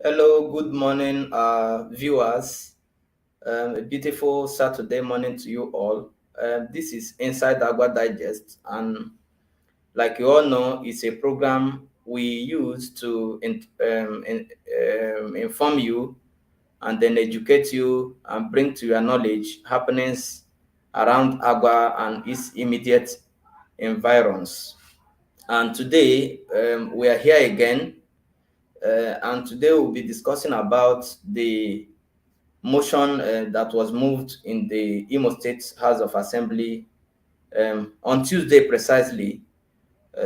Hello, good morning, viewers. A beautiful Saturday morning to you all. This is Inside Agwa Digest, and like you all know, it's a program we use to inform you and then educate you and bring to your knowledge happenings around Agwa and its immediate environs. And today, we are here again, and today we'll be discussing about the motion that was moved in the Imo State House of Assembly on Tuesday precisely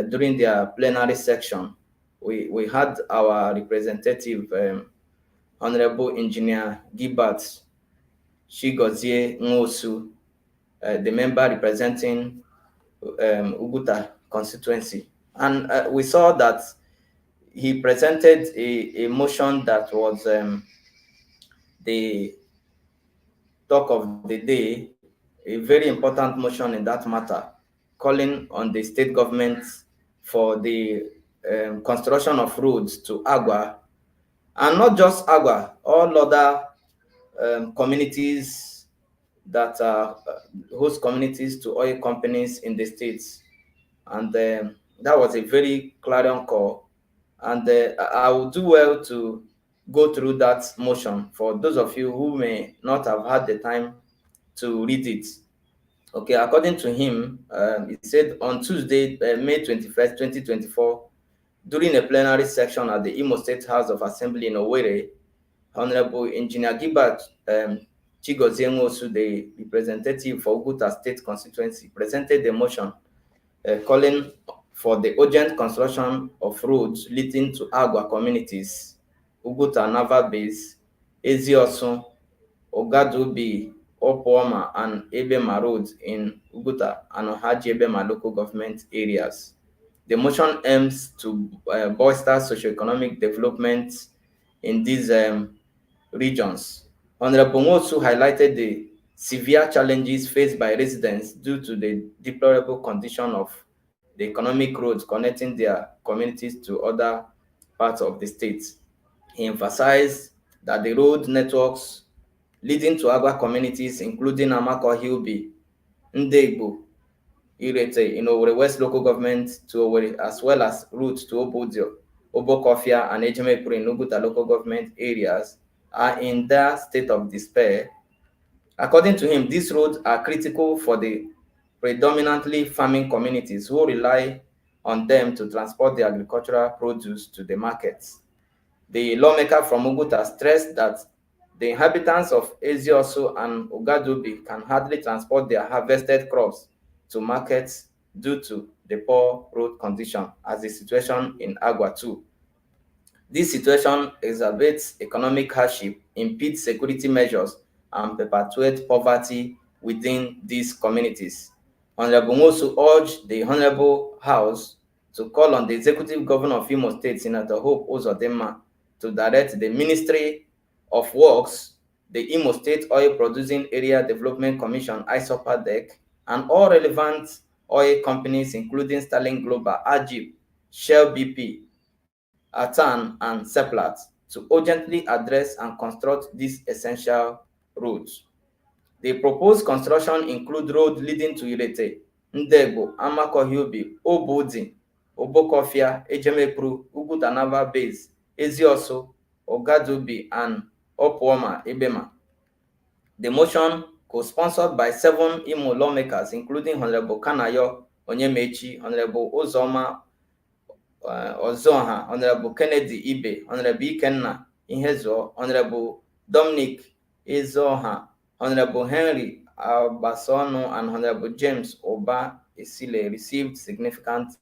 during their plenary section. We had our representative, Honorable Engineer Gilbert Nwosu, the member representing Uguta constituency. And we saw that he presented a motion that was the talk of the day, a very important motion in that matter, calling on the state government for the construction of roads to Agwa, and not just Agwa, all other communities that are host communities to oil companies in the states. And that was a very clarion call. And I will do well to go through that motion for those of you who may not have had the time to read it. Okay, according to him, he said on Tuesday, May 21st, 2024, during a plenary session at the Imo State House of Assembly in Owerri, Honorable Engineer Gilbert Nwosu, the representative for Uguta State constituency, presented a motion calling for the urgent construction of roads leading to Agwa communities, Uguta Naval Base, Eziosun, Ogadobi, Opooma, and Ebema roads in Uguta and Ohaji Ebema local government areas. The motion aims to bolster socioeconomic development in these regions. Honorable Nwosu highlighted the severe challenges faced by residents due to the deplorable condition of the economic roads connecting their communities to other parts of the state. He emphasized that the road networks leading to Agwa communities, including Amako Hilby, Ndegbo, Irete in Owerri West local government to Owerri, as well as routes to Obodio, Obokofia, and Ejimepuri in Uguta local government areas, are in their state of despair. According to him, these roads are critical for the predominantly farming communities who rely on them to transport their agricultural produce to the markets. The lawmaker from Uguta stressed that the inhabitants of Eziosu and Ogadobi can hardly transport their harvested crops to markets due to the poor road condition, as the situation in Agwa too. This situation exacerbates economic hardship, impedes security measures, and perpetuates poverty within these communities. Honorable Nwosu urged the Honorable House to call on the Executive Governor of Imo State, Senator Hope Uzodinma, to direct the Ministry of Works, the Imo State Oil Producing Area Development Commission, ISOPADEC, and all relevant oil companies, including Sterling Global, Ajib, Shell BP, Atan, and Seplat, to urgently address and construct these essential roads. The proposed construction include road leading to Irete, Ndegbo, Amakohiobi, Obodi, Obokofia, Ejemepru, Uguta Naval Base, Ezioso, Ogadobi, and Opooma, Ebema. The motion, co-sponsored by 7 Imo lawmakers, including Honorable Kanayo Onyemechi, Honorable Uzoma Ozoha, Honorable Kennedy Ibe, Honorable Ikenna Ihezuo, Honorable Dominic Ezoha, Honorable Henry Albasono, and Honorable James Oba Esile received significant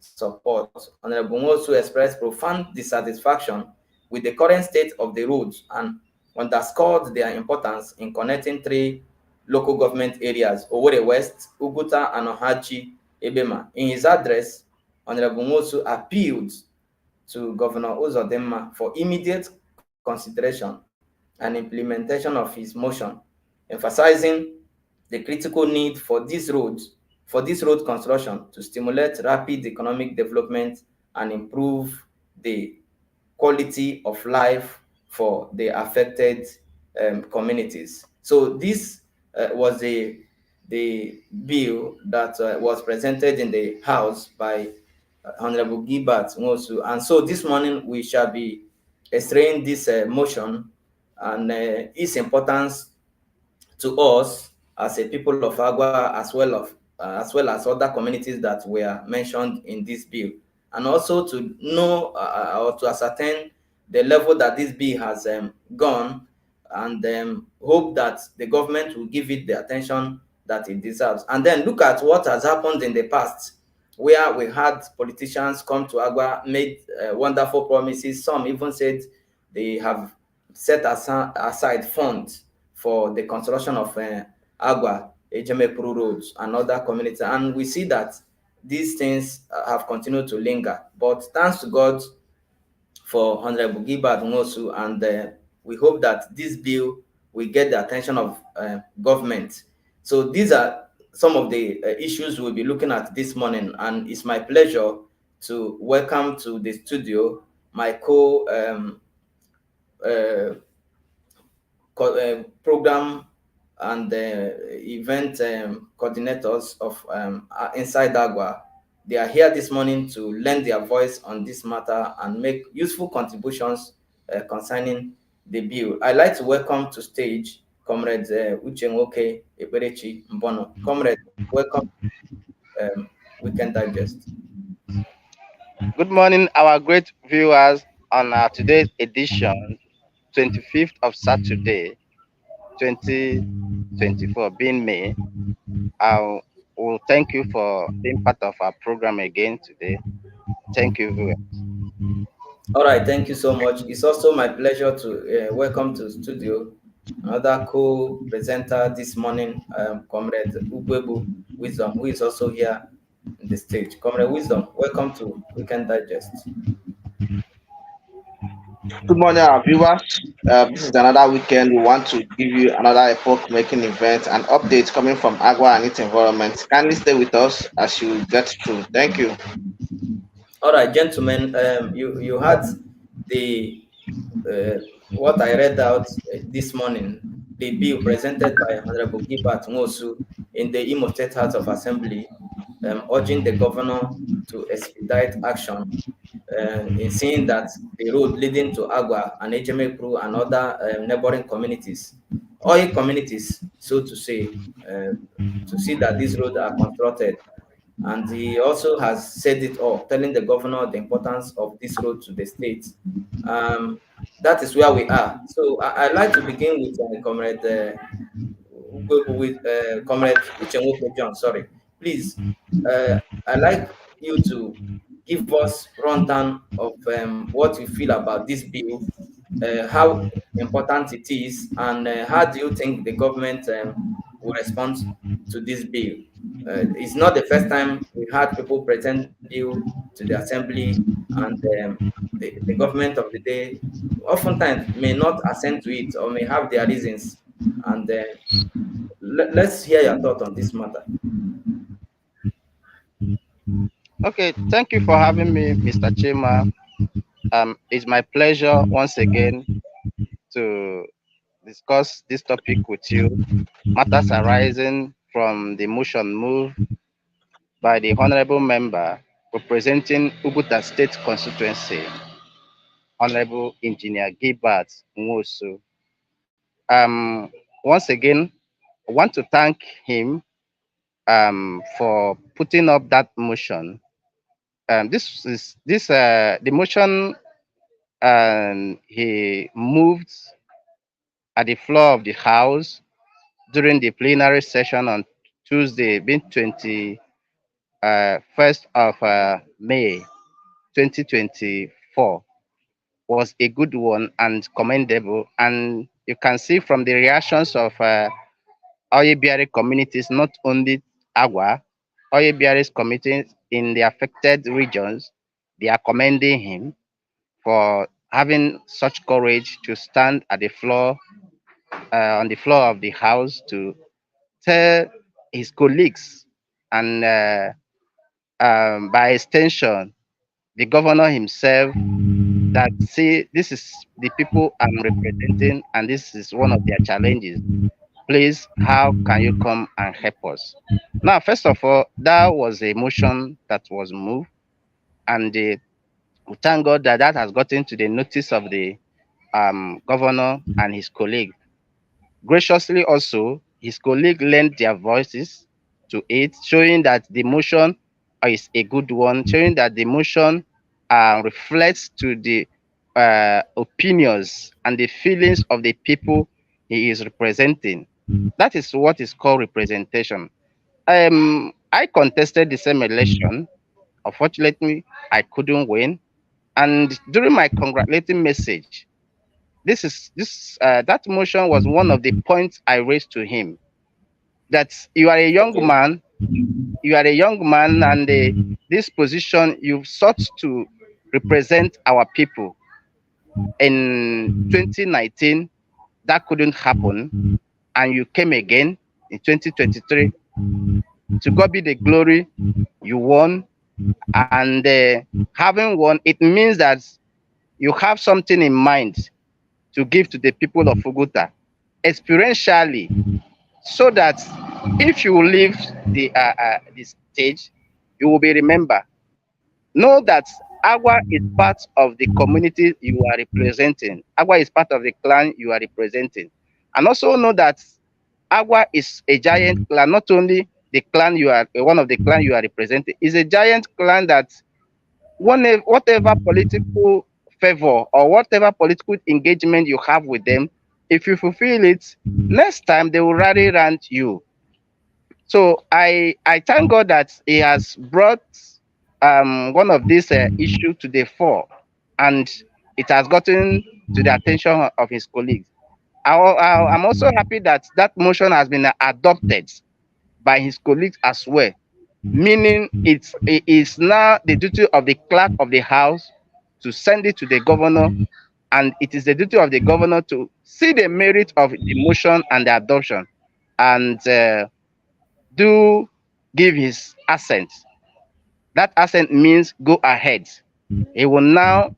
support. Honorable Nwosu expressed profound dissatisfaction with the current state of the roads and underscored their importance in connecting 3 local government areas, Owerri West, Uguta, and Ohachi Ebema. In his address, Honorable Nwosu appealed to Governor Uzodinma for immediate consideration and implementation of his motion, emphasizing the critical need for this road construction to stimulate rapid economic development and improve the quality of life for the affected communities. So this was the bill that was presented in the House by Honorable Gilbert Nwosu. And so this morning we shall be extraying this motion and its importance to us as a people of Agwa, as well as other communities that were mentioned in this bill, and also to know or to ascertain the level that this bill has gone, and hope that the government will give it the attention that it deserves. And then look at what has happened in the past, where we had politicians come to Agwa, made wonderful promises. Some even said they have set aside funds for the construction of Agwa, Ejemepuru roads, and other communities. And we see that these things have continued to linger. But thanks to God for Honorable Gilbert Nwosu, and we hope that this bill will get the attention of government. So these are some of the issues we'll be looking at this morning, and it's my pleasure to welcome to the studio my uh, program and event coordinators of Inside Agua. They are here this morning to lend their voice on this matter and make useful contributions concerning the bill. I'd like to welcome to stage Comrade Uche Nwoke Eberechi Mbono. Comrade, welcome to Weekend Digest. Good morning, our great viewers, on our today's edition, 25th of Saturday, 2024, being May. I will thank you for being part of our program again today. Thank you, viewers. All right, thank you so much. It's also my pleasure to welcome to studio another co-presenter this morning, Comrade Ugwebu Wisdom, who is also here in the stage. Comrade Wisdom, welcome to Weekend Digest. Good morning, our viewers. This is another weekend. We want to give you another epoch-making event and updates coming from Agua and its environment. Kindly stay with us as you get through. Thank you. All right, gentlemen, you had the uh, what I read out this morning, the bill presented by Honorable Gilbert Nwosu in the Imo State House of Assembly, urging the governor to expedite action in seeing that the road leading to Agwa and Ejemekru and other neighboring communities, oil communities, so to say, to see that these roads are constructed. And he also has said it all, telling the governor the importance of this road to the state. Um, that is where we are. So I'd like to begin with Comrade Uchenwoke John. Sorry, please. I'd like you to give us rundown of what you feel about this bill, how important it is, and how do you think the government will respond to this bill. It's not the first time we had people present bill to the assembly, and the government of the day oftentimes may not assent to it or may have their reasons. And let's hear your thought on this matter. Okay, thank you for having me, Mr. Chima. It's my pleasure once again to discuss this topic with you. Matters arising from the motion moved by the honorable member representing Uguta State constituency, Honorable Engineer Gilbert Nwosu. Once again, I want to thank him for putting up that motion. The motion he moved at the floor of the House during the plenary session on Tuesday, being 21st of May 2024, was a good one and commendable. And you can see from the reactions of Oyebiare communities, not only Agwa, Oyebiare's communities in the affected regions, they are commending him for having such courage to stand at the floor, on the floor of the House to tell his colleagues and by extension, the governor himself that see this is the people I'm representing and this is one of their challenges. Please, how can you come and help us? Now, first of all, that was a motion that was moved, and we thank God that that has gotten to the notice of the governor and his colleague. Graciously, also, his colleague lent their voices to it, showing that the motion is a good one, showing that the motion reflects to the opinions and the feelings of the people he is representing. That is what is called representation. I contested the same election. Unfortunately, I couldn't win. And during my congratulating message, that motion was one of the points I raised to him. That you are a young Okay. man, you are a young man, and this position you've sought to represent our people. In 2019, that couldn't happen, and you came again in 2023. To God be the glory, you won, and having won, it means that you have something in mind to give to the people of Uguta experientially, so that if you leave the stage, you will be remembered. Know that Agwa is part of the community you are representing. Agwa is part of the clan you are representing. And also know that Agwa is a giant clan. Not only the clan you are, one of the clan you are representing, is a giant clan that whatever political favor or whatever political engagement you have with them, if you fulfill it, next time they will rally around you. So I thank God that He has brought one of these issues to the fore, and it has gotten to the attention of his colleagues. I'm also happy that that motion has been adopted by his colleagues as well, meaning it is now the duty of the clerk of the house to send it to the governor, and it is the duty of the governor to see the merit of the motion and the adoption, and do give his assent. That assent means go ahead. He will now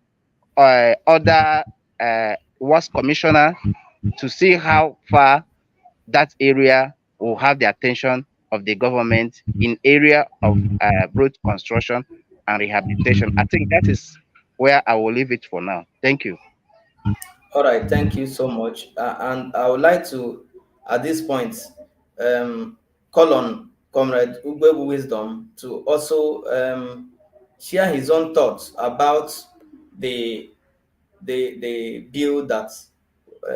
order works commissioner to see how far that area will have the attention of the government in area of road construction and rehabilitation. I think that is where I will leave it for now. Thank you. All right, thank you so much. And I would like to, at this point, um, call on Comrade Ugwebu Wisdom to also share his own thoughts about the the bill that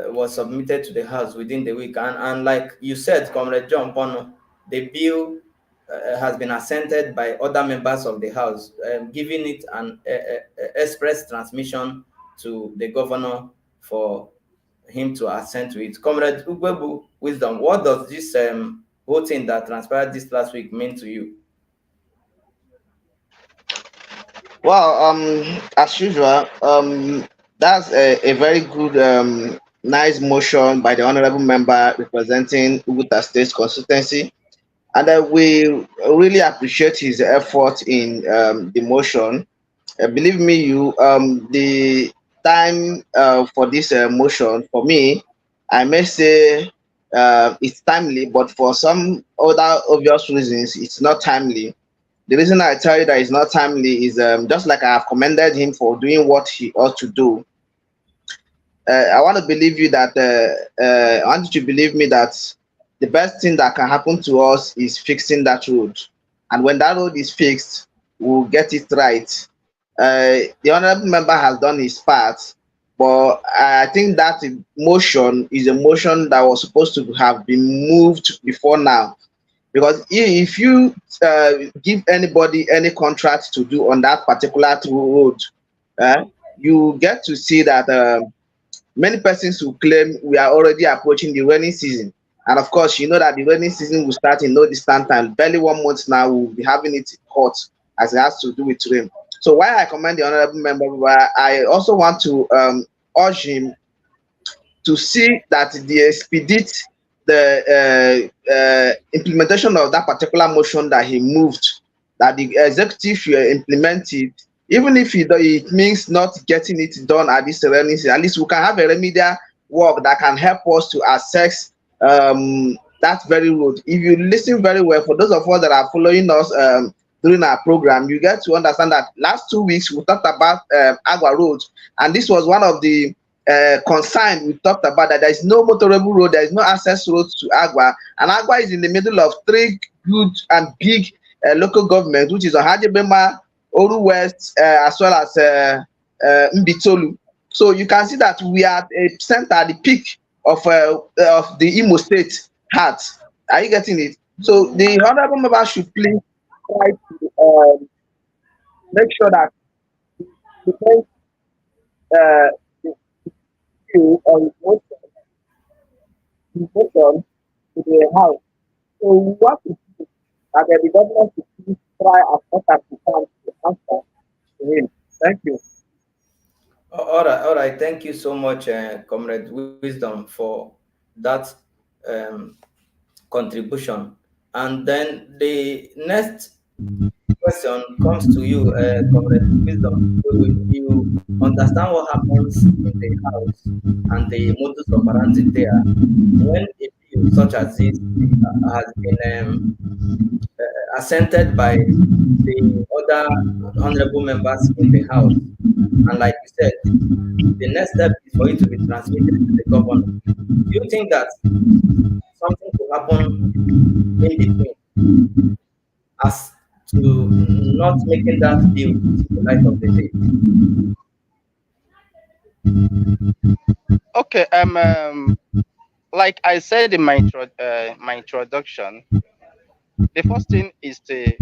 was submitted to the House within the week. And like you said, Comrade John Pono, the bill has been assented by other members of the House, giving it an express transmission to the governor for him to assent to it. Comrade Ugwebu Wisdom, what does this whole thing that transpired this last week mean to you? Well, as usual, that's a very good, nice motion by the honorable member representing Uguta State constituency, and we really appreciate his effort in the motion. Believe me, the time for this motion for me, I may say it's timely, but for some other obvious reasons, it's not timely. The reason I tell you that it's not timely is just like I have commended him for doing what he ought to do. I want to believe you that I want you to believe me that the best thing that can happen to us is fixing that road, and when that road is fixed, we'll get it right. The honorable member has done his part, but I think that motion is a motion that was supposed to have been moved before now, because if you give anybody any contract to do on that particular road, uh, you get to see that many persons will claim we are already approaching the rainy season. And of course, you know that the rainy season will start in no distant time. Barely 1 month now, we'll be having it hot as it has to do with rain. So while I commend the honorable member, I also want to urge him to see that they expedite the implementation of that particular motion that he moved, that the executive should implement it Even if it means not getting it done at this serenity, at least we can have a remedial work that can help us to assess that very road. If you listen very well, for those of us that are following us during our program, you get to understand that last 2 weeks we talked about Agwa Road, and this was one of the concern we talked about, that there is no motorable road, there is no access road to Agwa, and Agwa is in the middle of three good and big local governments, which is Ohajebema, Oru West, as well as Mbitolu. So you can see that we are at a center, at the peak of the Imo State heart. Are you getting it? So the honorable member should please try to make sure that he takes the view on motion to the house. So what is it that the government should please try as much as we can to answer to him? Thank you. All right. Thank you so much, Comrade Wisdom, for that um, contribution. And then the next question comes to you, Comrade Wisdom. You understand what happens in the house and the modus operandi there when a bill such as this has been assented by the other honorable members in the house. And like you said, the next step is for it to be transmitted to the governor. Do you think that something could happen in between as to not making that bill to see the light of the day? Okay. Like I said in my introduction, the first thing is to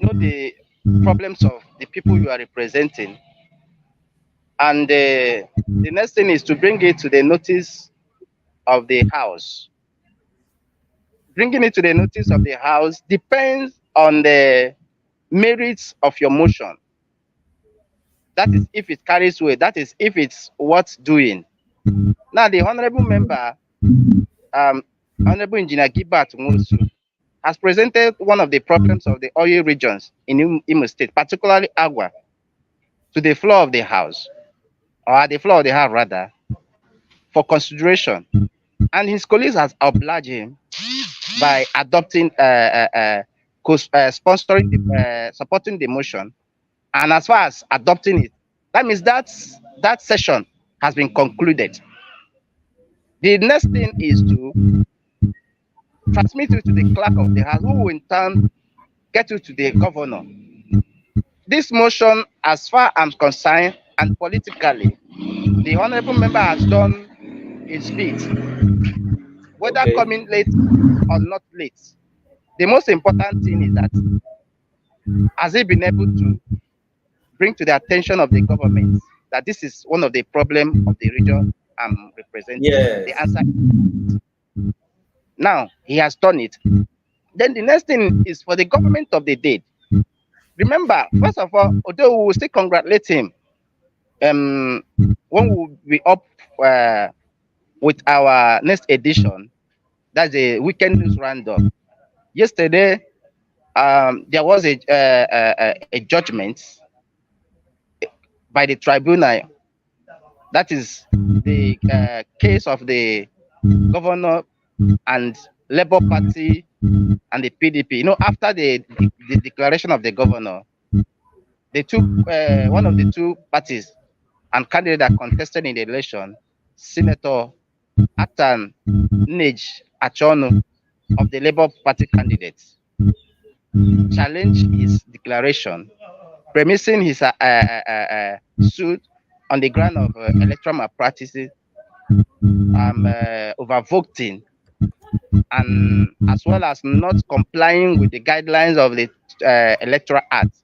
know the problems of the people you are representing, and the next thing is to bring it to the notice of the house. Bringing it to the notice of the house depends on the merits of your motion. That is if it carries weight. That is if it's worth doing. Now, the honorable member, um, Honorable Engineer Gilbert Nwosu, has presented one of the problems of the oil regions in Imo State, particularly Agwa, to the floor of the house, or at the floor of the house rather, for consideration. And his colleagues has obliged him by adopting, sponsoring, supporting the motion. And as far as adopting it, that means that session has been concluded. The next thing is to transmit it to the clerk of the house, who will in turn get it to the governor. This motion, as far as concerned, and politically, the honorable member has done his bit, whether Okay. coming late or not late. The most important thing is that has he been able to bring to the attention of the government that this is one of the problems of the region I'm representing? The Yes. answer is now he has done it. Then the next thing is for the government of the day. Remember, first of all, although we will still congratulate him, when we will be up with our next edition, that's a weekend news roundup. Yesterday, there was a judgment by the tribunal. That is the case of the governor and Labour Party and the PDP. After the declaration of the governor, they took one of the two parties and candidate that contested in the election, Senator Atan Nej Achono of the Labour Party candidate, challenged his declaration, premising his suit on the ground of electoral malpractices, overvoting, and as well as not complying with the guidelines of the Electoral Act.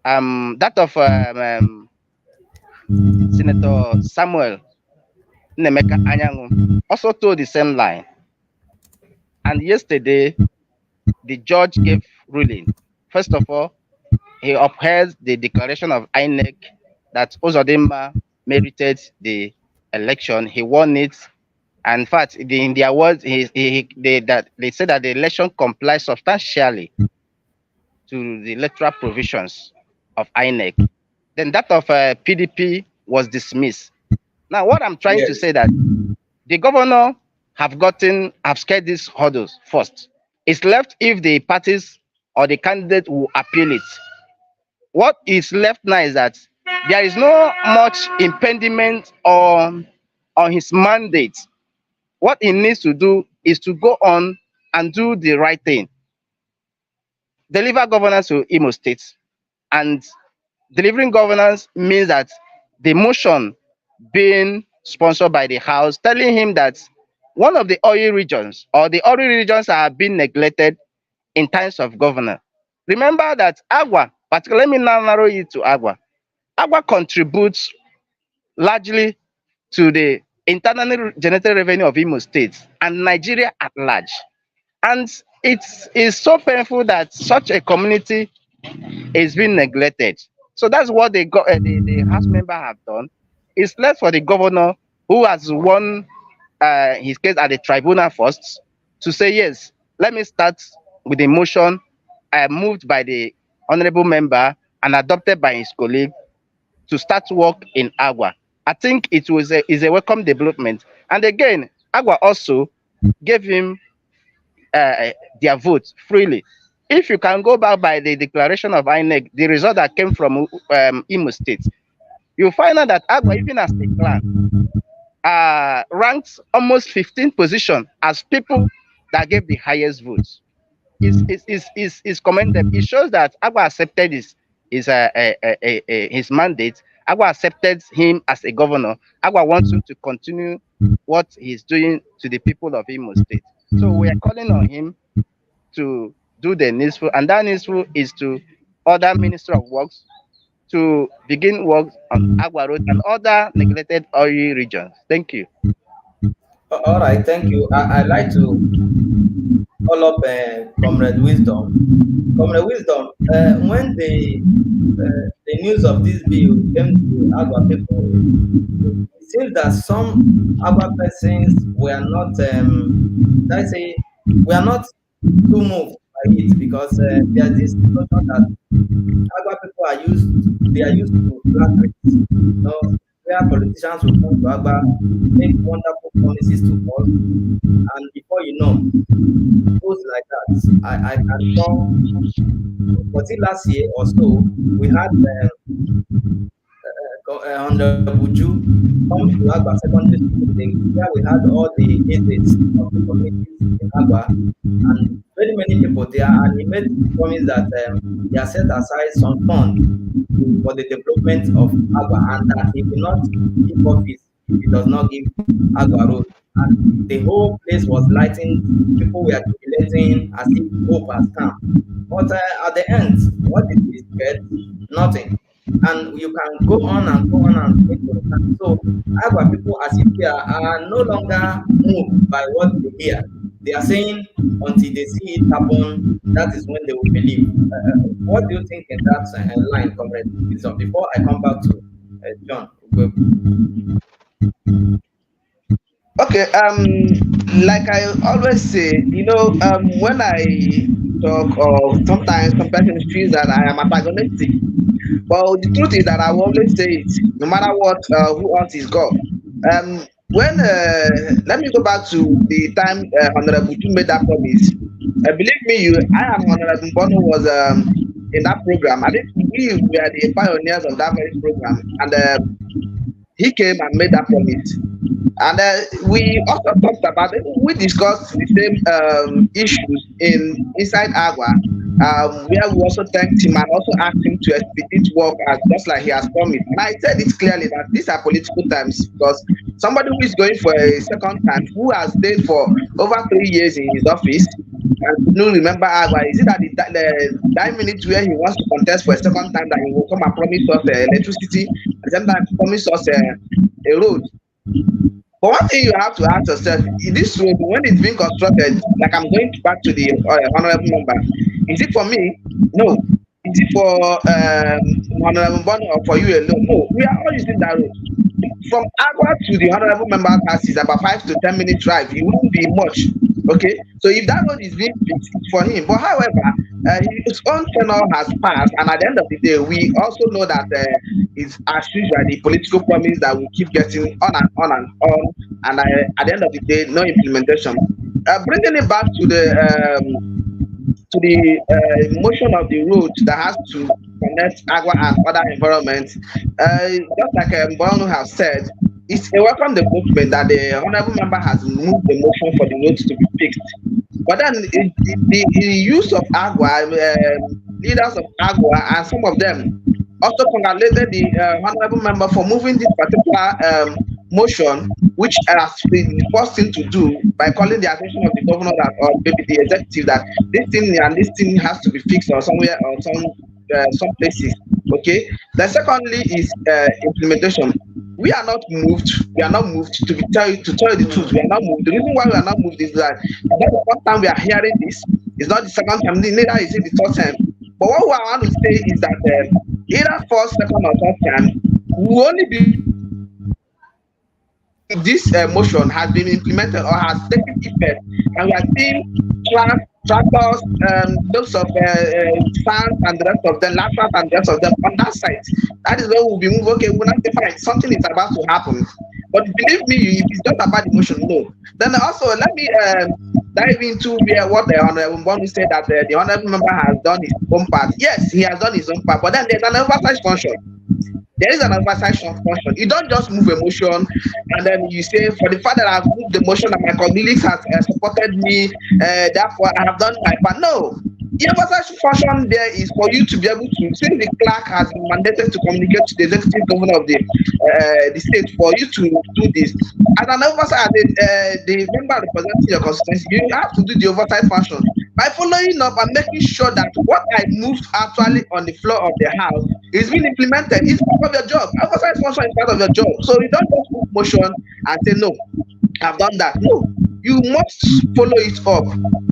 That of Senator Samuel Nemeka Anyangu also told the same line. And yesterday, the judge gave ruling. First of all, he upheld the declaration of INEC that Ozodimma merited the election. He won it. And in fact, in their words, they said that the election complies substantially to the electoral provisions. of INEC. Then that of PDP was dismissed. Now, what I'm trying to Yes. say that the governor have scared these hurdles first. It's left if the parties or the candidate will appeal it. What is left now is that there is no much impediment on his mandate. What he needs to do is to go on and do the right thing, deliver governance to Imo State. And delivering governance means that the motion being sponsored by the House telling him that one of the oil regions or the oil regions are being neglected in times of governance. Remember that Agwa, particularly let me now narrow it to Agwa. Agwa contributes largely to the internally generated revenue of Imo State and Nigeria at large. And it is so painful that such a community is being neglected. So that's what the House member have done. It's left for the governor, who has won his case at the tribunal first, to say yes. Let me start with the motion moved by the honourable member and adopted by his colleague to start work in Agwa. I think it was is a welcome development. And again, Agwa also gave him their vote freely. If you can go back by the declaration of INEC, the result that came from Imo State, you'll find out that Agwa, even as a clan, ranked almost 15th position as people that gave the highest votes. Is commendable. It shows that Agwa accepted his mandate. Agwa accepted him as a governor. Agwa wants him to continue what he's doing to the people of Imo State. So we are calling on him to do the needful, and that needful is to order Minister of Works to begin work on Agwa Road and other neglected oil regions. Thank you. All right, thank you. I'd like to call up Comrade Wisdom. Comrade Wisdom, when the news of this bill came to Agua people, it seems that some Agua persons were not, I say, were not too moved by it because there's this notion that Agua people they are used to flattery. Where politicians will come to Agua, make wonderful promises to us, and before you know, it goes like that. I can recall, was it last year or so, we had Honorable Ju come to Agua Secondary School, where we had all the agents of the communities in Agua and very many people there, and he made the promise that he has set aside some funds for the development of Agua and that he will not give office if he does not give Agua road. And the whole place was lighting, people were jubilating as if hope has come. But at the end, what did we get? Nothing. And you can go on and go on and make your time. So Agua people as if they are no longer moved by what they hear. They are saying until they see it happen, that is when they will believe. What do you think in that line, Comrade Wilson? Before I come back to John. Okay, like I always say, when I talk or sometimes some person feels that I am antagonistic. Well, the truth is that I will always say it, no matter what, who else is God. When Let me go back to the time Honorable Tu made that promise. Believe me, I am Honorable Bono was in that program. I think we were the pioneers of that very program, and he came and made that promise. And we also talked about it. We discussed the same issues inside Agua, where we also thanked him and also asked him to expedite work as just like he has promised. And I said it clearly that these are political times because somebody who is going for a second time, who has stayed for over 3 years in his office, and could not remember Agua, is it at the 9 minutes where he wants to contest for a second time that he will come and promise us electricity, at the same time promise us a road? But one thing you have to ask yourself, this road, when it's being constructed, like I'm going back to the honorable member, is it for me? No. Is it for honorable Bono or for you alone? No. We are all using that road. From Agua to the honorable member's house is about 5 to 10 minute drive. It wouldn't be much. Okay, so if that road is being fixed, it's for him. But however, his own tenure has passed, and at the end of the day, we also know that it's as usual the political promise that we keep getting on and on and on, and at the end of the day, no implementation. Bringing it back to the motion of the road that has to connect Agua and other environments. Just like Mbonu has said, it's a welcome development that the honorable member has moved the motion for the road to be fixed. But then the use of Agua, leaders of Agua, and some of them also congratulated the honorable member for moving this particular motion, which has been the first thing to do by calling the attention of the governor that, or maybe the executive, that this thing and this thing has to be fixed or somewhere or some places. Okay. Then secondly is implementation. We are not moved. We are not moved to tell you the truth. We are not moved. The reason why we are not moved is that it's not the first time we are hearing this. It's not the second time. Neither is it the third time. But what I want to say is that either first, second, or third time, we will only be this motion has been implemented or has taken effect, and we are seeing tractors, those of fans and the rest of them, laptops and the rest of them on that site. That is where we'll be moving. Okay, we'll not say fine, something is about to happen. But believe me, if it's just about the motion, no. Then also let me dive into where what the honorable Mbonu said, that the honorable member has done his own part. Yes, he has done his own part, but then there's an oversight function. There is an oversight function. You don't just move a motion and then you say, for the fact that I've moved the motion and my colleagues have supported me, therefore I have done my part. No. The oversight function there is for you to be able to, since the clerk has been mandated to communicate to the executive governor of the state, for you to do this. As an oversight, the member representing your constituency, you have to do the oversight function by following up and making sure that what I moved actually on the floor of the house is being implemented. It's part of your job. Oversight function is part of your job. So you don't just move motion and say, no, I've done that. No, you must follow it up.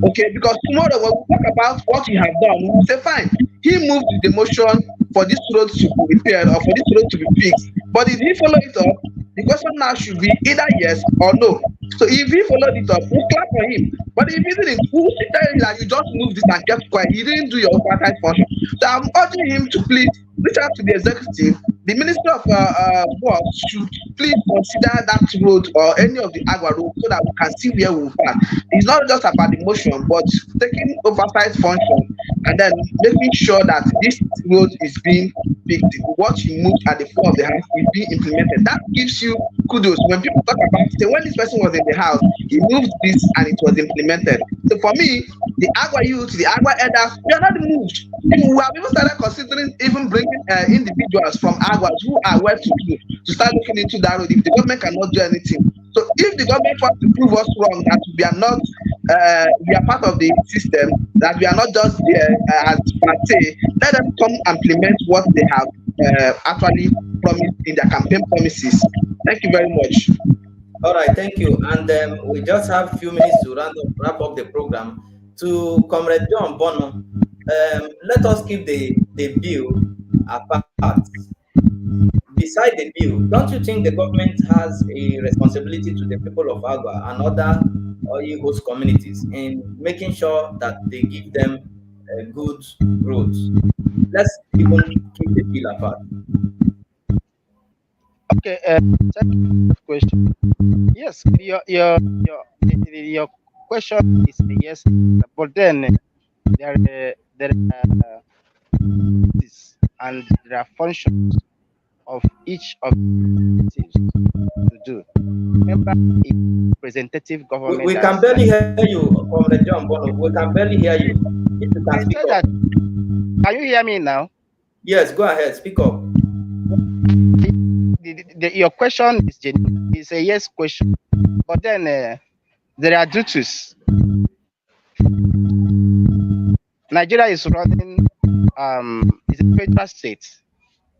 Okay, because tomorrow when we talk about what you have done, we will say, fine, he moved the motion for this road to be repaired or for this road to be fixed. But did he follow it up? The question now should be either yes or no. So if he followed it up, we'll clap for him. But if he didn't, we'll tell you that you just moved this and kept quiet. He didn't do your oversight function. So I'm urging him to please reach out to the executive. The Minister of Works should please consider that road or any of the Agwa road so that we can see where we are. It's not just about the motion, but taking oversight function and then making sure that this road is being fixed. What you moved at the floor of the house is being implemented. That gives you kudos. When people talk about it, say, when this person was in the house, he moved this and it was implemented. So for me, the Agwa youth, the Agwa elders, we are not moved. We have even started considering even bringing individuals from Agwas who are well to do to start looking into that road if the government cannot do anything. So if the government wants to prove us wrong that we are not, we are part of the system, that we are not just there as per se, let them come implement what they have actually promised in their campaign promises. Thank you very much. All right, thank you. And we just have a few minutes to wrap up the program. To Comrade John Bono, let us keep the bill apart. Beside the bill, don't you think the government has a responsibility to the people of Agwa and other oil host communities in making sure that they give them good roads? Let's even keep the bill apart. Okay, second question. Yes, your question is a yes, but then there are this and there are functions of each of the to do. Remember, a representative government. We can barely hear you, Comrade John Bono. We can barely hear you. If you can I speak said up. that. Can you hear me now? Yes, go ahead, speak up. Your question is a yes question, but then there are duties. Nigeria is running is a federal state.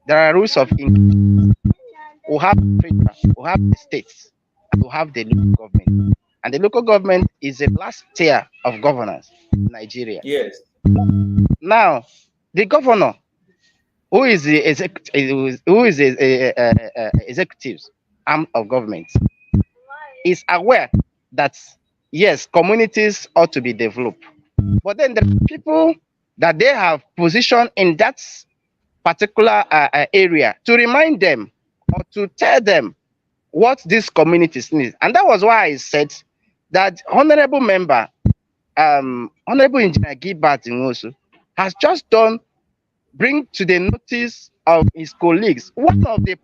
There are rules of English. We have federal, we have the states, and we have the local government. And the local government is the last tier of governance in Nigeria. Yes. Now, the governor, who is the executive arm of government, is aware that yes, communities ought to be developed. But then there are people that they have position in that particular area to remind them or to tell them what these communities need. And that was why I said that honorable member, Honorable Engineer Gilbert Nwosu, has just done bring to the notice of his colleagues one of the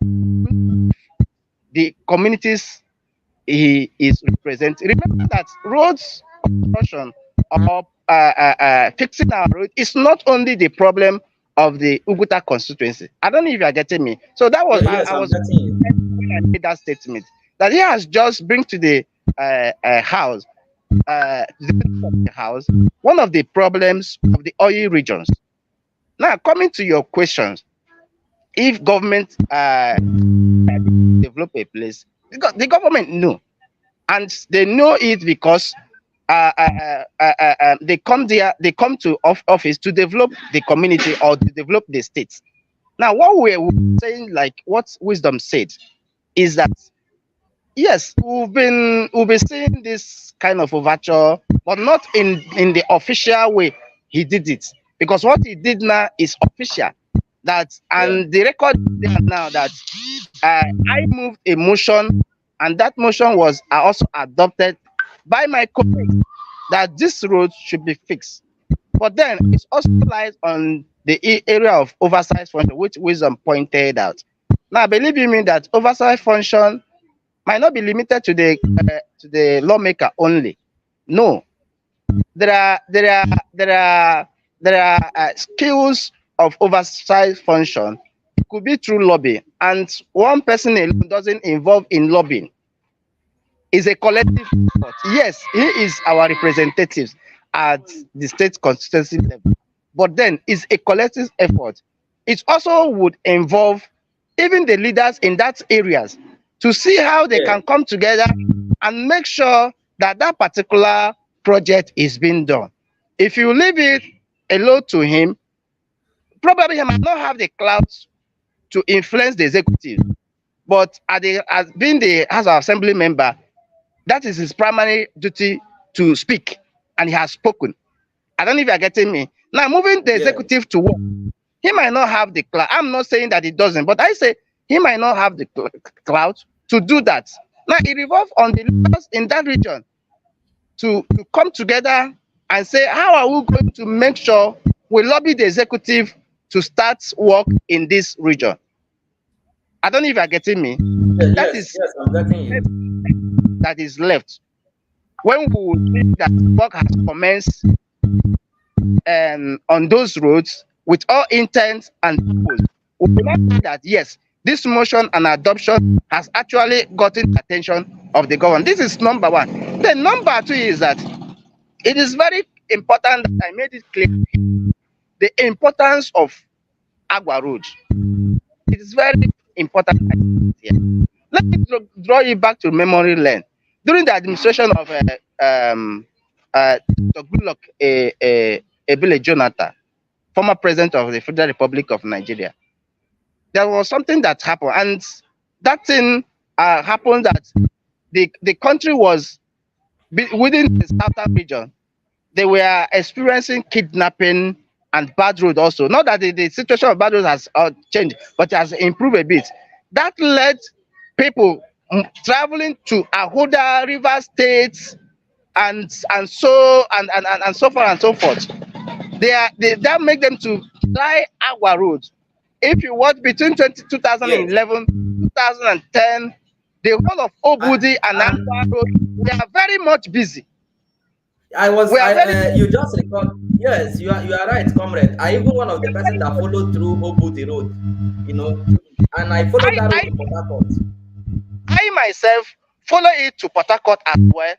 communities he is representing. Remember that roads construction or fixing our road is not only the problem of the Uguta constituency. I don't know if you are getting me. So that was Yes, I I'm was getting you. when I made that statement that he has just bring to the house the house one of the problems of the oil regions. Now coming to your questions, if government develop a place, the government know, and they know it because they come there, they come to office to develop the community or to develop the state. Now, what we're saying, like what Wisdom said, is that yes, we've been seeing this kind of overture, but not in the official way he did it, because what he did now is official. That Yeah, and the record there now that I moved a motion, and that motion was also adopted by my colleagues that this road should be fixed. But then it also lies on the area of oversight function, which Wisdom pointed out. Now, believe you me that oversight function might not be limited to the lawmaker only. No, there are there are there are there are skills of oversight function. It could be through lobbying, and one person alone doesn't involve in lobbying. Is a collective effort. Yes, he is our representatives at the state constituency level, but then it's a collective effort. It also would involve even the leaders in that areas to see how they yeah, can come together and make sure that that particular project is being done. If you leave it alone to him, probably he might not have the clout to influence the executive. But as being the House of Assembly member, that is his primary duty to speak, and he has spoken. I don't know if you are getting me. Now, moving the yeah, executive to work, he might not have the clout. I'm not saying that he doesn't, but I say he might not have the clout to do that. Now, it revolves on the leaders in that region to come together and say, how are we going to make sure we lobby the executive to start work in this region? I don't know if you are getting me. yeah, That yes, is yes, I'm getting you. that is left. When we will see that work has commenced on those roads with all intent and purpose, we will not say that yes, this motion and adoption has actually gotten attention of the government. This is number one. Then number two is that it is very important that I made it clear the importance of Agwa Road. It is very important here. Let me draw you back to memory lane. During the administration of Dr. Goodluck Ebele Jonathan, former president of the Federal Republic of Nigeria, there was something that happened, and that thing happened that the country was within the southern region. They were experiencing kidnapping and bad road also. Not that the situation of bad roads has changed, but it has improved a bit. That led people traveling to Ahoda, River States, and so far and so forth. That make them to fly Agwa Road. If you watch between Yes, 2011, 2010, the whole of I, Obudi and and Agwa Road, we are very much busy. I was We are I very you just recall. Yes, you are right, comrade. I even one of the person that followed through Obudi Road, you know, and I followed I, that road I to Port Harcourt. I myself follow it to Port Harcourt as well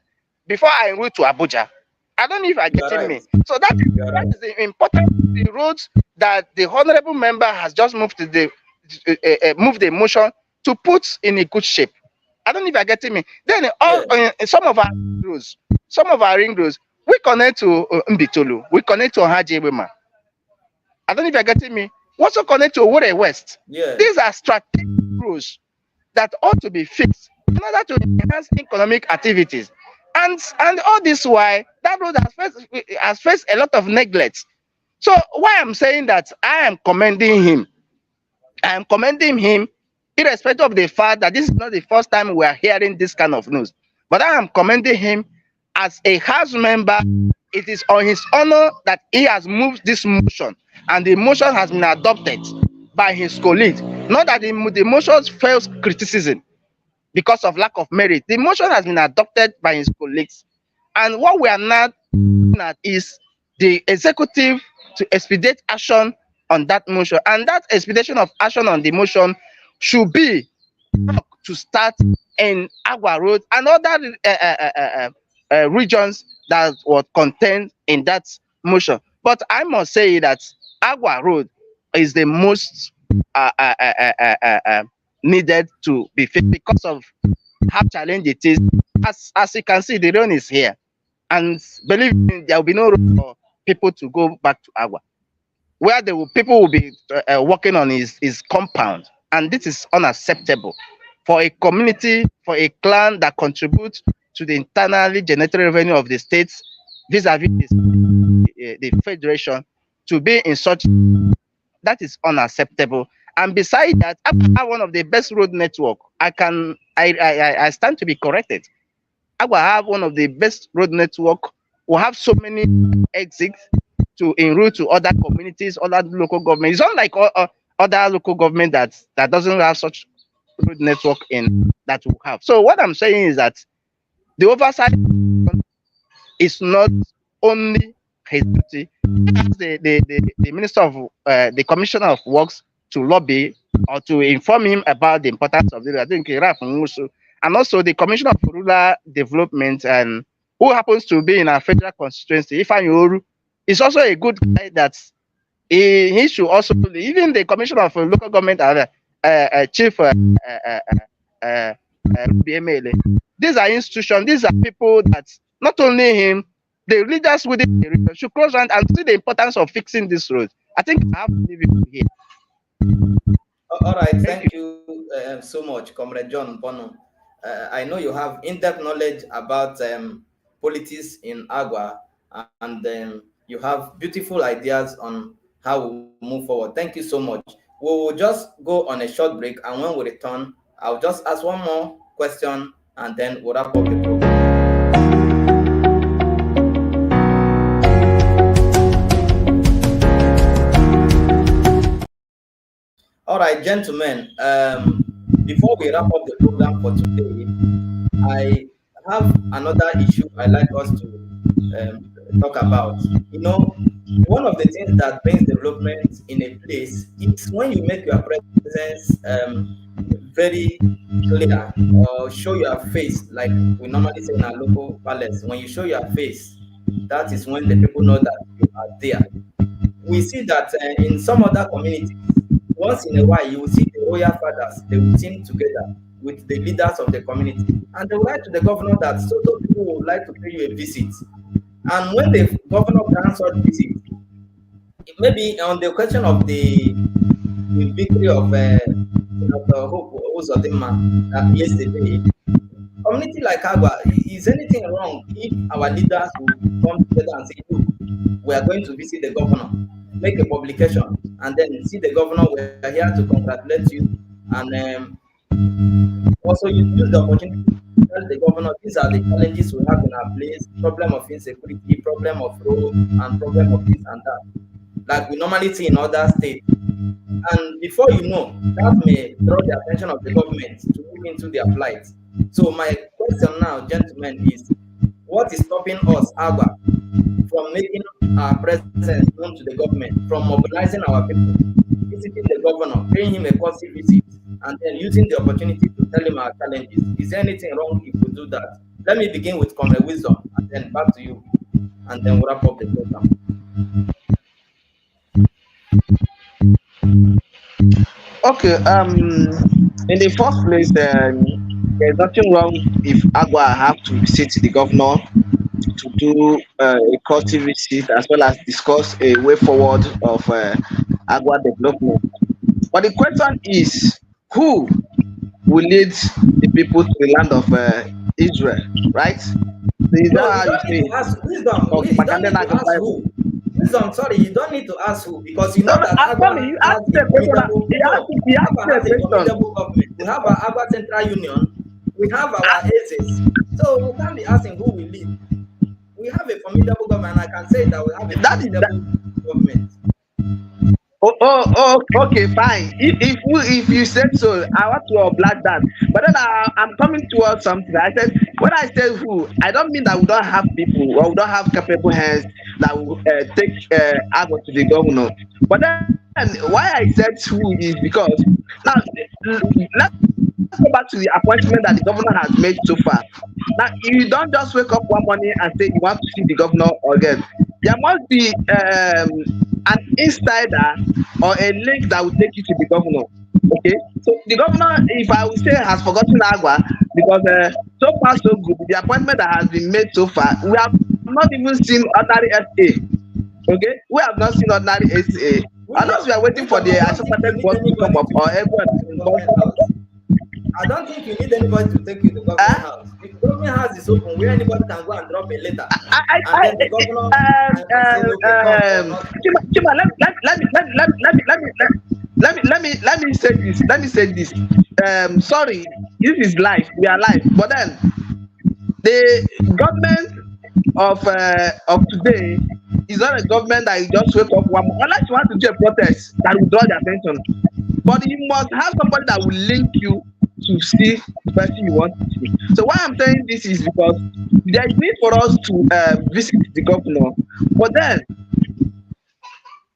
before I route to Abuja. I don't know if you're You are getting right. me. So that You are that right. is the important the roads that the honorable member has just moved to the moved the motion to put in a good shape. I don't know if you're getting me. Then all Yeah, some of our roads, some of our ring roads, we connect to Mbitolu, we connect to Haji Ebema. I don't know if you're getting me. We also connect to Owore West. yeah, These are strategic roads that ought to be fixed in order to enhance economic activities. And all this why that road has faced a lot of neglect. So why I'm saying that I am commending him, irrespective of the fact that this is not the first time we are hearing this kind of news. But I am commending him as a House member. It is on his honor that he has moved this motion, and the motion has been adopted by his colleagues. Not that the motion fails criticism because of lack of merit. The motion has been adopted by his colleagues. And what we are now looking at is the executive to expedite action on that motion. And that expedition of action on the motion should be to start in Agwa Road and other regions that were contained in that motion. But I must say that Agwa Road is the most needed to be fixed because of how challenging it is. As you can see, the rain is here, and believe me, there will be no road for people to go back to Agwa, where people will be working on his compound, and this is unacceptable for a community, for a clan that contributes to the internally generated revenue of the states vis-a-vis the federation to be in such. That is unacceptable. And besides that, I have one of the best road network. I stand to be corrected. Agwa have one of the best road network. We have so many exits to en route to other communities, other local governments. It's not like other local government that doesn't have such road network in that we have. So what I'm saying is that the oversight is not only his duty. The minister of the commissioner of works to lobby or to inform him about the importance of this. I think Gilbert Nwosu, and also the commissioner of rural development, and who happens to be in our federal constituency, Ifeanyi Oru, is also a good guy that he should also, even the commissioner of local government, chief BML. These are institutions, these are people that not only him, the leaders within the region should close around and see the importance of fixing this road. I think I have to leave it here. All right, thank you so much, Comrade John Bono. I know you have in-depth knowledge about politics in Agwa, and you have beautiful ideas on how we move forward. Thank you so much. We will just go on a short break, and when we return, I'll just ask one more question, and then we'll wrap up the program. All right, gentlemen, before we wrap up the program for today, I have another issue I'd like us to talk about. You know, one of the things that brings development in a place is when you make your presence very clear, or show your face, like we normally say in our local palace. When you show your face, that is when the people know that you are there. We see that in some other communities, once in a while, you will see the royal fathers, they will team together with the leaders of the community, and they will write to the governor that so people would like to pay you a visit. And when the governor grants such visit, maybe on the question of the victory of Dr. Hope Uzodinma yesterday, community like Agwa, is anything wrong if our leaders will come together and say, look, we are going to visit the governor, make a publication, and then see the governor, we are here to congratulate you, and also you use the opportunity to tell the governor these are the challenges we have in our place, problem of insecurity, problem of road, and problem of this and that, like we normally see in other states. And before you know, that may draw the attention of the government to look into their plight. So my question now, gentlemen, is what is stopping us, Agwa, from making our presence known to the government, from mobilizing our people, visiting the governor, paying him a courtesy visit, and then using the opportunity to tell him our challenges? Is there anything wrong if we do that? Let me begin with Comrade Wisdom, and then back to you, and then we'll wrap up the program. Okay. In the first place, there's nothing wrong if Agwa have to visit the governor to do a courtesy visit as well as discuss a way forward of Agwa development. But the question is, who will lead the people to the land of Israel, right? Is No, that you how you don't need say to it? ask wisdom. Or You don't need Makandela to ask Bible? who. Wisdom, sorry, you don't need to ask who because you No, know no, that tell me. Agwa You has asked me a a question. formidable. No, He asked Agwa me a has a question. formidable government. We have our Agwa Central Union. We have our ACEs. So we can't be asking who will lead. We have a formidable government. I can say that we have a That is that. formidable government. Okay, fine. If you said so, I want to oblige that. But then I'm coming towards something. I said when I say who, I don't mean that we don't have people or we don't have capable hands that will take Agbo to the governor. But then why I said who is because now let's go back to the appointment that the governor has made so far. Now you don't just wake up one morning and say you want to see the governor again. There must be an insider or a link that will take you to the governor. Okay, so the governor, if I will say, has forgotten Agua because so far so good. The appointment that has been made so far, we have not even seen ordinary SA. Okay, we have not seen ordinary SA. Unless we are waiting for the Wisdom, I don't think isopathic you boss need to come up anybody to or take everyone you to is the involved. government house. I don't think you need anybody to take you to the government Huh? house. If the government house is open, where anybody can go and drop a letter, and I then the governor can say, okay, come or not. Chima, let me say this. Let me say this. Sorry, this is life. We are live. But then the government of today is not a government that you just wake up one unless you want to do a protest that will draw the attention. But you must have somebody that will link you to see the person you want to see. So why I'm saying this is because there is need for us to visit the governor. But then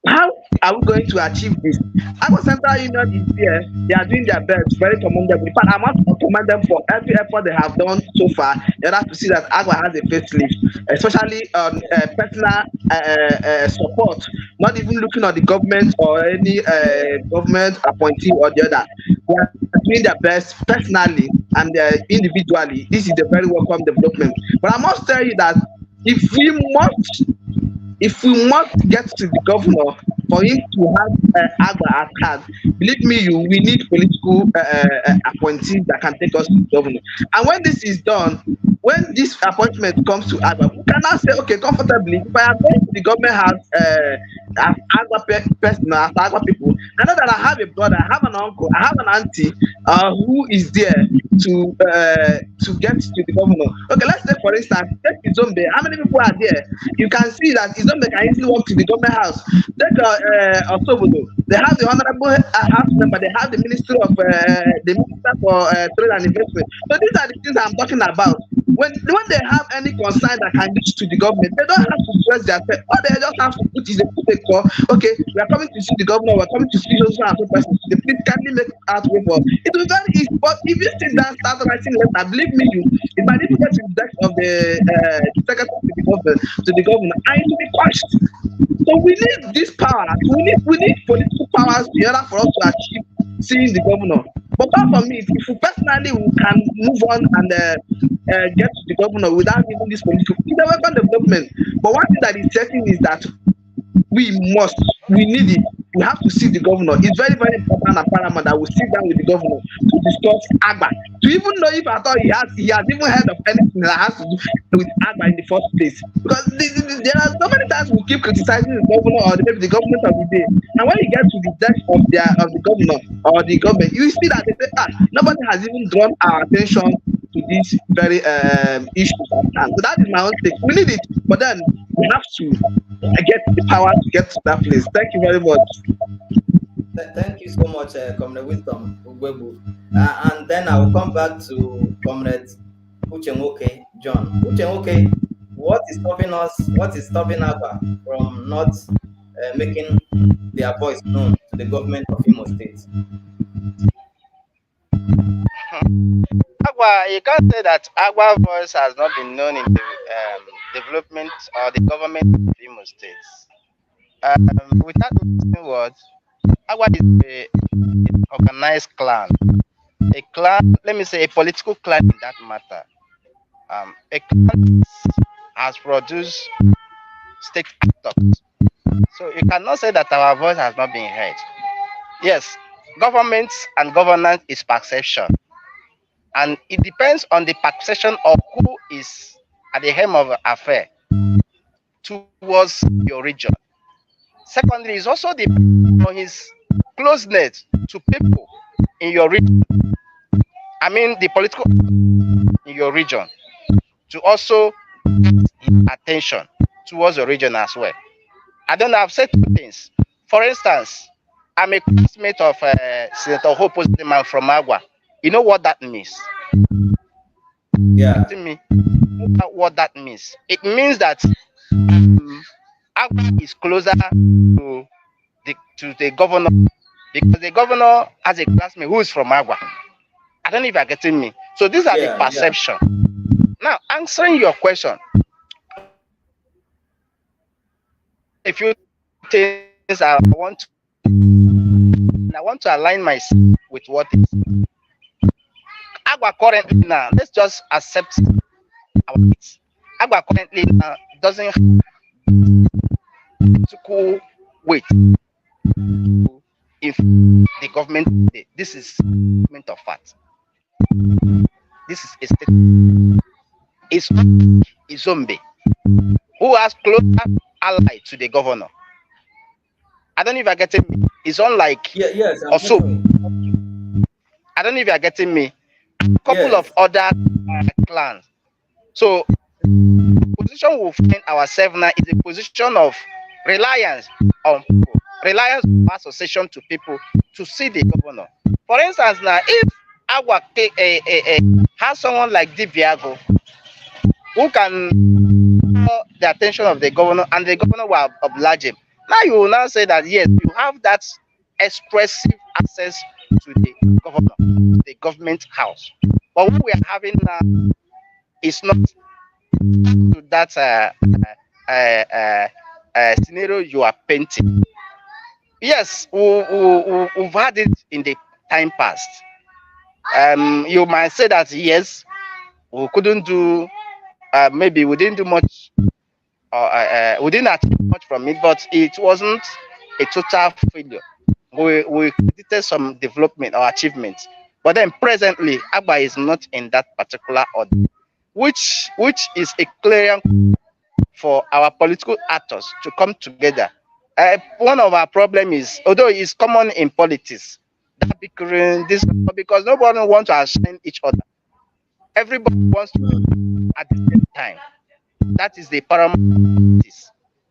how are we going to achieve this? Our Central Union is there. They are doing their best, very commendable. In fact, I want to commend them for every effort they have done so far in order to see that Agua has a facelift, especially on personal support, not even looking at the government or any government appointee or the other. They are doing their best personally and individually. This is a very welcome development. But I must tell you that if we must get to the governor for him to have Agba as card, believe me, we need political appointees that can take us to the governor. And when this is done, when this appointment comes to Agba, we can now say, okay, comfortably, if I am going to the government house as Agba person, as Agba people, I know that I have a brother, I have an uncle, I have an auntie who is there to get to the governor. Okay, let's say for instance, take Izombe. How many people are there? You can see that Izombe can easily walk to the government house. Take Osobodo. They have the honorable house member. They have the the minister for trade and investment. So these are the things I'm talking about. When they have any concern that can reach to the government, they don't have to stress themselves. All they just have to put is a put a call. Okay, we are coming to see the governor. We are coming to see those and so person. They please kindly make out way for. It will be very easy. But if you sit down, start writing letter, believe me, it might even get to the desk of the secretary to the governor, and it will be quashed. So we need this power. We need political powers in order for us to achieve seeing the governor. But apart from it, if we personally we can move on and get to the governor without even this political, it's a welcome development. But one thing that is certain is that we need it. We have to see the governor. It's very, very important and paramount that we sit down with the governor to discuss Agba. To even know if at all he has even heard of anything that has to do with Agba in the first place. Because there are so many times we keep criticizing the governor or maybe the government of the day. And when you get to the desk of the governor or the government, you see that they say, nobody has even drawn our attention to these very issues at hand. So that is my own take. We need it, but then we have to get the power to get to that place. Thank you very much. Thank you so much, Comrade Wisdom Ugwebu. And then I will come back to Comrade Uchenwoke John. Uchenwoke, what is stopping us? What is stopping Agba from not making their voice known to the government of Imo State? Agwa, you can't say that Agwa voice has not been known in the development or the government of Imo States. Without missing words, Agwa is a organized clan. A clan, let me say a political clan in that matter. A clan has produced state actors. So you cannot say that our voice has not been heard. Yes, government and governance is perception. And it depends on the perception of who is at the helm of affair towards your region. Secondly, is also the on his closeness to people in your region. I mean, the political in your region to also attention towards your region as well. I don't know. I've said two things. For instance, I'm a classmate of Senator Hope Ozdemir from Agwa. You know what that means? Yeah. To me, what that means? It means that Agwa is closer to the governor because the governor has a classmate who is from Agwa. I don't know if you're getting me. So these are the Yeah. Yeah. perception. Now, answering your question, a few things I want to align myself with what is Agwa currently now. Let's just accept our needs. Agwa currently now doesn't have political weight if the government. This is statement of fact. This is a statement. It's Izombe who has closer ally to the governor. I don't know if you're getting me. It's unlike Yeah. Yes. I'm also. listening. I don't know if you're getting me. A couple Yes. of other clans. So the position we find ourselves now is a position of reliance on people, reliance on association to people to see the governor. For instance, now if Agwa has someone like Dibiago who can draw the attention of the governor and the governor will oblige him. Now you will now say that yes, you have that expressive access to the governor, to the government house. But what we are having now is not to that scenario you are painting. Yes, we've had it in the time past. You might say that yes, we couldn't do, maybe we didn't do much, or we didn't achieve much from it, but it wasn't a total failure. We credited some development or achievement, but then presently, Agba is not in that particular order, which is a clear for our political actors to come together. One of our problem is, although it's common in politics, that bickering, this because nobody wants to outshine each other. Everybody wants to at the same time. That is the paramount.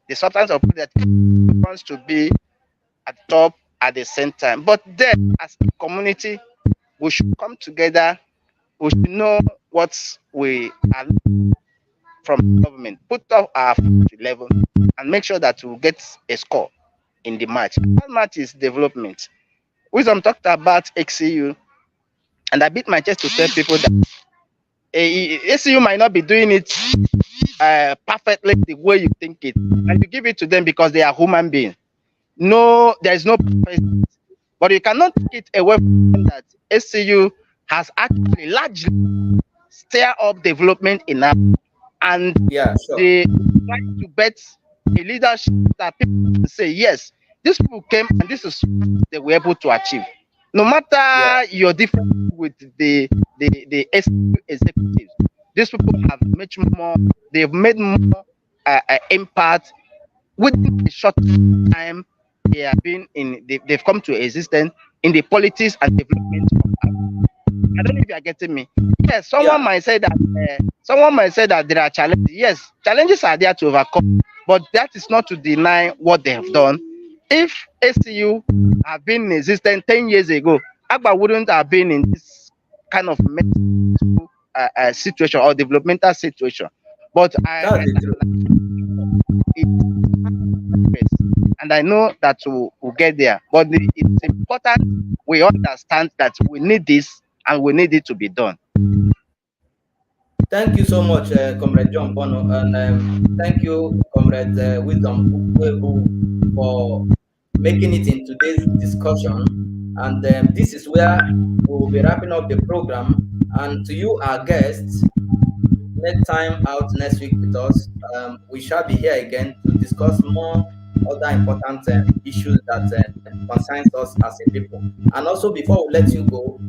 The substance of that wants to be at the top at the same time. But then, as a community, we should come together. We should know what we are from the government, put up our level, and make sure that we get a score in the match. That match is development. Wisdom talked about XCU, and I beat my chest to tell people that XCU might not be doing it perfectly the way you think it, and you give it to them because they are human beings. No, there is no perfect, but you cannot take it away from them that SCU has actually largely stir up development in our, and Yeah. Sure. they try to bet a leadership that people can say yes, these people came and this is what they were able to achieve. No matter Yeah. your difference with the SCU executives, these people have much more. They've made more impact within a short time. They have been in. They've come to existence in the politics and development of Africa. I don't know if you are getting me. Yes, someone Yeah. might say that. Someone might say that there are challenges. Yes, challenges are there to overcome, but that is not to deny what they have done. If ACU have been in existence 10 years ago, Agba wouldn't have been in this kind of situation or developmental situation. But That's the truth. and I know that we'll get there. But it's important we understand that we need this and we need it to be done. Thank you so much, Comrade John Bono, and thank you, Comrade Wisdom Ukwebu, for making it in today's discussion. And this is where we will be wrapping up the program. And to you, our guests, make time out next week with us. We shall be here again to discuss more other important issues that concerns us as a people. And also, before we let you go,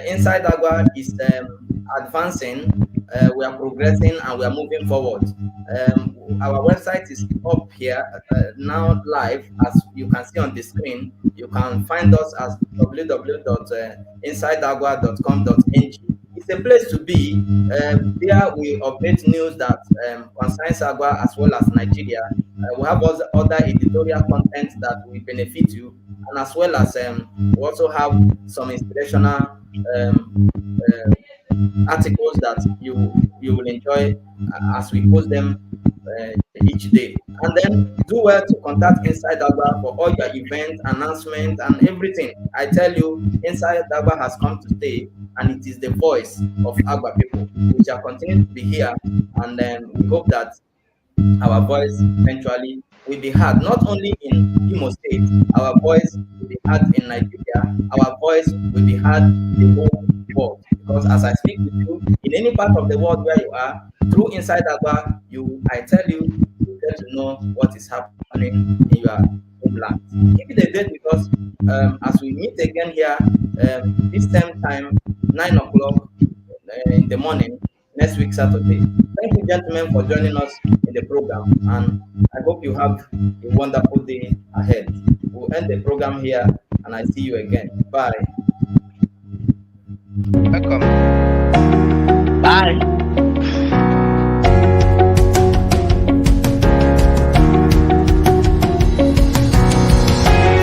Inside Agua is advancing we are progressing and we are moving forward. Our website is up here now live, as you can see on the screen. You can find us as www.insideagua.com.ng. It's a place to be. There we update news that concerns Agua as well as Nigeria. We have also other editorial content that will benefit you, and as well as we also have some inspirational um, uh, articles that you will enjoy as we post them each day. And then do well to contact Inside Agba for all your events, announcements, and everything. I tell you, Inside Agba has come to stay, and it is the voice of Agba people. We shall continue to be here, and we hope that our voice eventually will be heard not only in Imo State, our voice will be heard in Nigeria, our voice will be heard in the whole world. Because as I speak with you, in any part of the world where you are, through Inside Agba, I tell you, you get to know what is happening in your homeland. Keep it a date with us as we meet again here this same time, 9 o'clock in the morning, next week, Saturday. Thank you, gentlemen, for joining us in the program, and I hope you have a wonderful day ahead. We'll end the program here, and I see you again. Bye. Welcome.